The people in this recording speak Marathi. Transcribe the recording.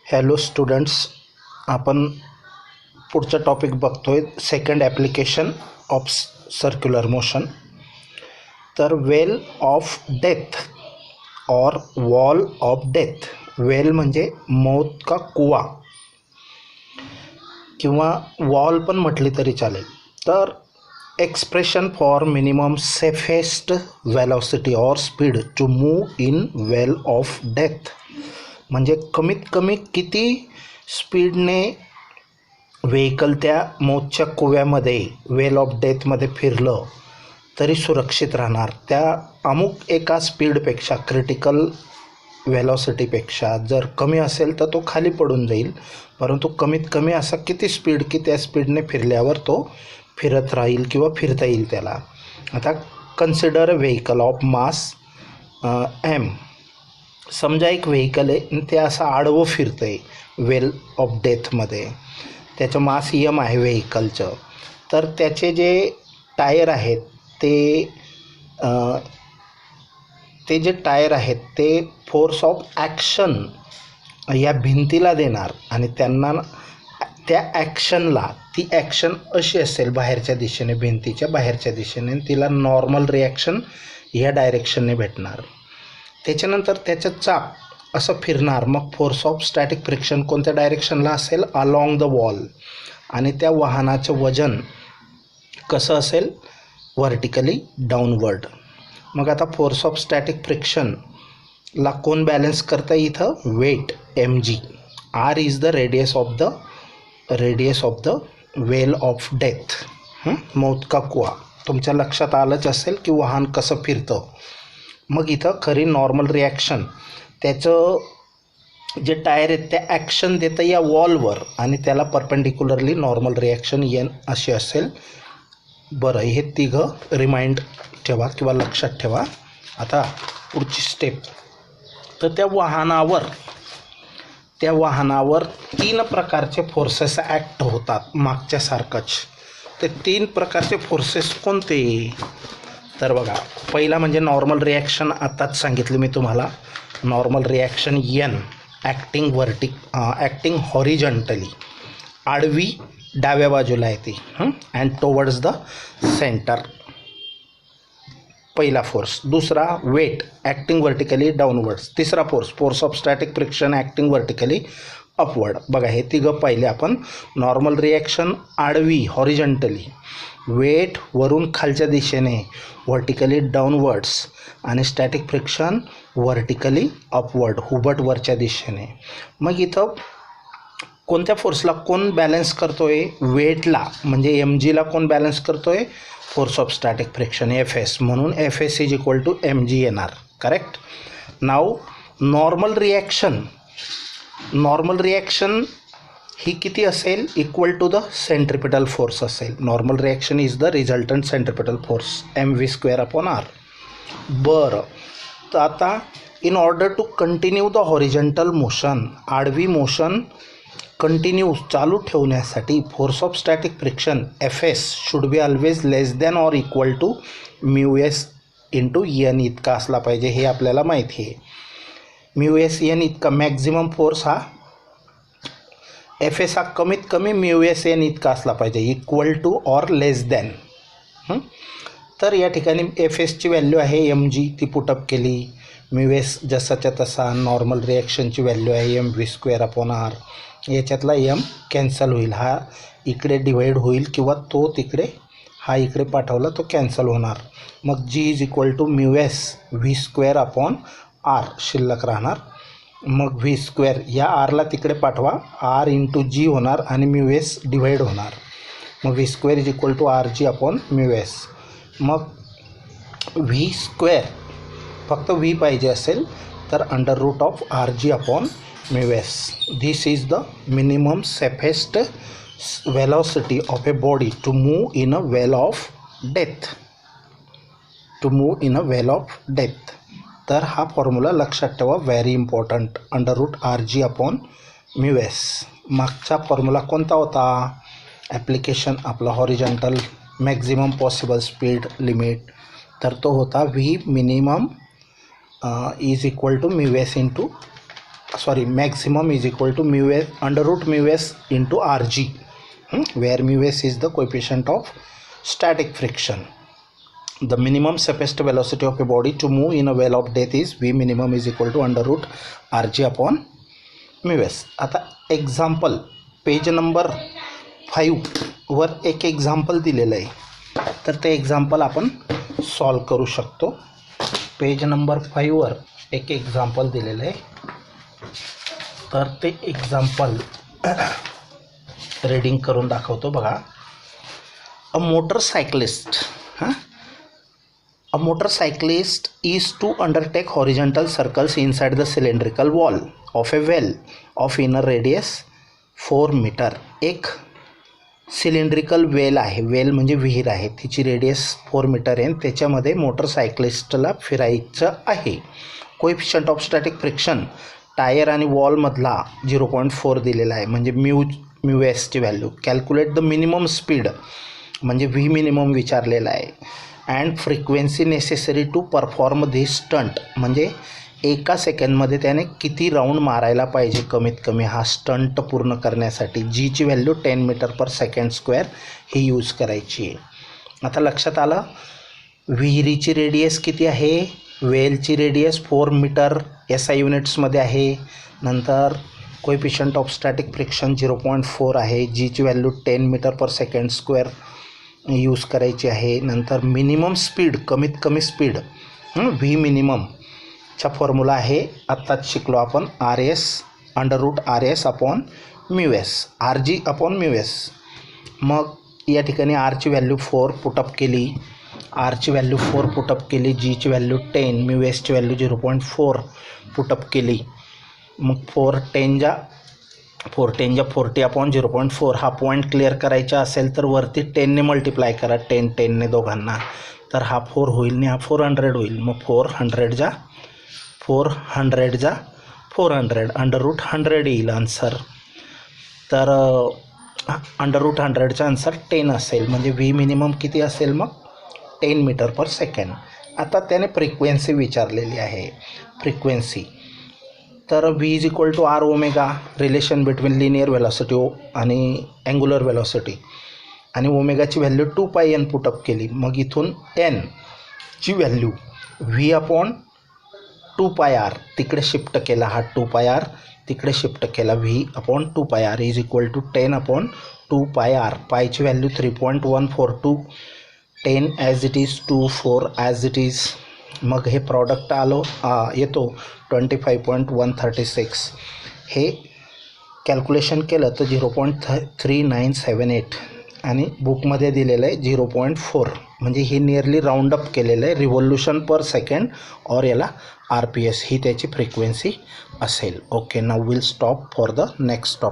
हॅलो स्टुडंट्स, आपण पुढचा टॉपिक बघतोय second application of circular motion. तर वेल ऑफ डेथ और वॉल ऑफ डेथ. वेल म्हणजे मौत का कुवा किंवा वॉल पण म्हटली तरी चालेल. तर expression for minimum safest velocity or speed to move in well of death म्हणजे कमीत कमी किती स्पीडने व्हेकल त्या मौतच्या कुव्यामध्ये वेल ऑफ डेथमध्ये फिरलं तरी सुरक्षित राहणार. त्या अमुक एका स्पीडपेक्षा क्रिटिकल वेलॉसिटीपेक्षा जर कमी असेल तर तो खाली पडून जाईल, परंतु कमीत कमी असा किती स्पीड की त्या स्पीडने फिरल्यावर तो फिरत राहील किंवा फिरता येईल त्याला. आता consider a vehicle of mass M. समजा एक व्हेकल आहे आणि ते असं आडवं फिरतं आहे वेल ऑफ डेथमध्ये. त्याचं मास एम आहे व्हेकलचं. तर त्याचे जे टायर आहेत ते जे टायर आहेत ते फोर्स ऑफ ॲक्शन या भिंतीला देणार आणि त्यांना त्या ॲक्शनला ती ॲक्शन अशी असेल बाहेरच्या दिशेने, भिंतीच्या बाहेरच्या दिशेने, तिला नॉर्मल रिॲक्शन या डायरेक्शनने भेटणार. त्याच्यानंतर त्याचं चाक असं फिरणार. मग फोर्स ऑफ स्टॅटिक फ्रिक्शन कोणत्या डायरेक्शनला असेल? Along the wall. आणि त्या वाहनाचं वजन कसं असेल? Vertically downward. मग आता फोर्स ऑफ स्टॅटिक फ्रिक्शनला कोण बॅलन्स करतं इथं? Weight mg. R is the radius of the well of death. मौत का कुआ. तुमच्या लक्षात आलंच असेल की वाहन कसं फिरतं. मग इथं खरी नॉर्मल रिॲक्शन त्याचं जे टायर आहेत त्या ॲक्शन देतं या वॉलवर आणि त्याला परपेंडिक्युलरली नॉर्मल रिॲक्शन एन अशी असेल. बरं, हे तिघं रिमाइंड ठेवा किंवा लक्षात ठेवा. आता पुढची स्टेप. तर त्या वाहनावर 3 प्रकारचे फोर्सेस ॲक्ट होतात मागच्यासारखंच. ते 3 प्रकारचे फोर्सेस कोणते? तर बघा, पहिला म्हणजे नॉर्मल रिॲक्शन. आताच सांगितलं मी तुम्हाला. Normal reaction N acting horizontally, आडवी डाव्या बाजूला आहे ती, अँड टुवर्ड्स द सेंटर. पहिला फोर्स. दुसरा वेट ॲक्टिंग व्हर्टिकली डाऊनवर्ड्स. तिसरा force of static friction acting vertically upward. बघा, हे तिघं पहिले आपण. नॉर्मल रिॲक्शन आडवी हॉरिझॉन्टली, वेट वरून खालच्या दिशेने व्हर्टिकली डाऊनवर्ड्स, आणि स्टॅटिक फ्रिक्शन व्हर्टिकली अपवर्ड हुबट वरच्या दिशेने. मग इथं कोणत्या फोर्सला कोण बॅलन्स करतोय? वेटला म्हणजे mgला कोण बॅलन्स करतोय? Force of static friction Fs. म्हणून Fs is equal to mg येणार. करेक्ट. नाव नॉर्मल रिॲक्शन ही किती असेल? Equal to the centripetal force असेल. Normal reaction is the resultant centripetal force mv²/r. बरं, तर आता in order to continue the horizontal motion, आडवी मोशन कंटिन्यू चालू ठेवण्यासाठी force of static friction Fs should be always less than or equal to μs into n इतका असला पाहिजे. हे आपल्याला माहिती आहे. μs n इतका मॅक्झिमम फोर्स हा Fs हा कमीत कमी μs n इतका असला पाहिजे, equal to or less than. तर या ठिकाणी Fsची व्हॅल्यू आहे mg, ती पुटअप केली. μs जसाच्या तसा. नॉर्मल रिॲक्शनची व्हॅल्यू आहे mv²/r. याच्यातला m कॅन्सल होईल, हा इकडे डिवाईड होईल किंवा तो तिकडे, हा इकडे पाठवला तो कॅन्सल होणार. मग g is equal to μs v²/r शिल्लक राहणार. मग v², या आरला तिकडे पाठवा, r इंटू g होणार आणि μs डिवाईड होणार. मग v² is equal to rg/μs. मग v² फक्त v पाहिजे असेल तर √rg/μs. This is the minimum safest velocity of a body to move in a well of death. तर हा फॉर्म्युला लक्षात ठेवा, व्हेरी इम्पॉर्टंट. √rg/μs. मागचा फॉर्म्युला कोणता होता? ॲप्लिकेशन आपला horizontal maximum possible speed limit. तर तो होता v minimum is equal to μs into maximum is equal to mu s under root mu s into rg, where mu s is the coefficient of static friction. The minimum surface velocity of a body to move in a well of death is v minimum is equal to under root rg upon mu s. आता एक्झाम्पल पेज नंबर 5 वर एक एक्झाम्पल दिलेलं आहे, तर ते एक्झाम्पल आपण सॉल्व करू शकतो. पेज नंबर 5 वर एक एक्झाम्पल दिलेलं आहे, तर ते एक्झाम्पल रीडिंग करून दाखवतो बघा. अ motorcyclist is to undertake horizontal circles inside the cylindrical wall of a well of inner radius 4 meter. एक सिलेंड्रिकल वेल आहे, वेल म्हणजे विहीर आहे, तिची रेडियस 4 मीटर आहे, त्याच्यामध्ये मोटरसायक्लिस्टला फिरायचं आहे. Coefficient of static friction tyre आणि वॉलमधला 0.4 दिलेला आहे, म्हणजे म्यू एसची value. Calculate the minimum speed म्हणजे व्ही मिनिमम विचारलेला आहे. And frequency necessary to perform this stunt म्हणजे एका सेकंडमध्ये त्याने किती राऊंड मारायला पाहिजे कमीत कमी हा स्टंट पूर्ण करण्यासाठी. जीची व्हॅल्यू 10 मीटर पर सेकंड स्क्वेअर ही यूज करायची आहे. आता लक्षात आलं, विहिरीची रेडियस किती आहे, वेलची रेडियस 4 मीटर SI युनिट्समध्ये आहे. नंतर कोएफिशियंट ऑफ स्टॅटिक फ्रिक्शन 0.4 आहे. जीची व्हॅल्यू 10 मीटर पर सेकंड स्क्वेअर यूज करायची आहे. नंतर मिनिमम स्पीड, कमीत कमी स्पीड व्ही मिनिममचा फॉर्म्युला आहे, आत्ताच शिकलो आपण, RS under root RS upon mu S, RG upon mu S. मग या ठिकाणी आरची व्हॅल्यू 4 पुटअप केली, आरची व्हॅल्यू 4 पुटअप केली, जीची व्हॅल्यू 10, म्यू एसची व्हॅल्यू 0.4 पुटअप केली. मग 4 10 जा 40 अपॉन 0.4. हा पॉईंट क्लिअर करायचा असेल तर वरती 10ने मल्टिप्लाय करा, 10ने दोघांना, तर हा 4 होईल आणि हा 400 होईल. मग 400 जा 400 अंडर रूट 100 येईल आन्सर. तर अंडर रूट 100चा आन्सर 10 असेल, म्हणजे व्ही मिनिमम किती असेल मग 10 मीटर पर सेकंड. आता त्याने फ्रिक्वेन्सी विचारलेली आहे. फ्रिक्वेन्सी तर V is equal to R omega, relation between linear velocity आणि अँग्युलर वेलॉसिटी, आणि ओमेगाची व्हॅल्यू 2πn पुटअप केली. मग इथून एन ची व्हॅल्यू व्ही अपॉन 2πr तिकडे शिफ्ट केला, हा 2πr तिकडे शिफ्ट केला, v upon 2πr is equal to 10 upon 2πr. पायची value 3.142, 10 as it is, 24 as it is. मग हे प्रॉडक्ट येतो 25.136. हे कॅल्क्युलेशन केलं तर 0.3978 आणि बुकमध्ये दिलेलं आहे 0.4, म्हणजे ही नियरली राऊंड अप केलेलं आहे. रिव्होल्यूशन पर सेकंड और याला RPS ही त्याची फ्रिक्वेन्सी असेल. Okay, now will stop for the next topic.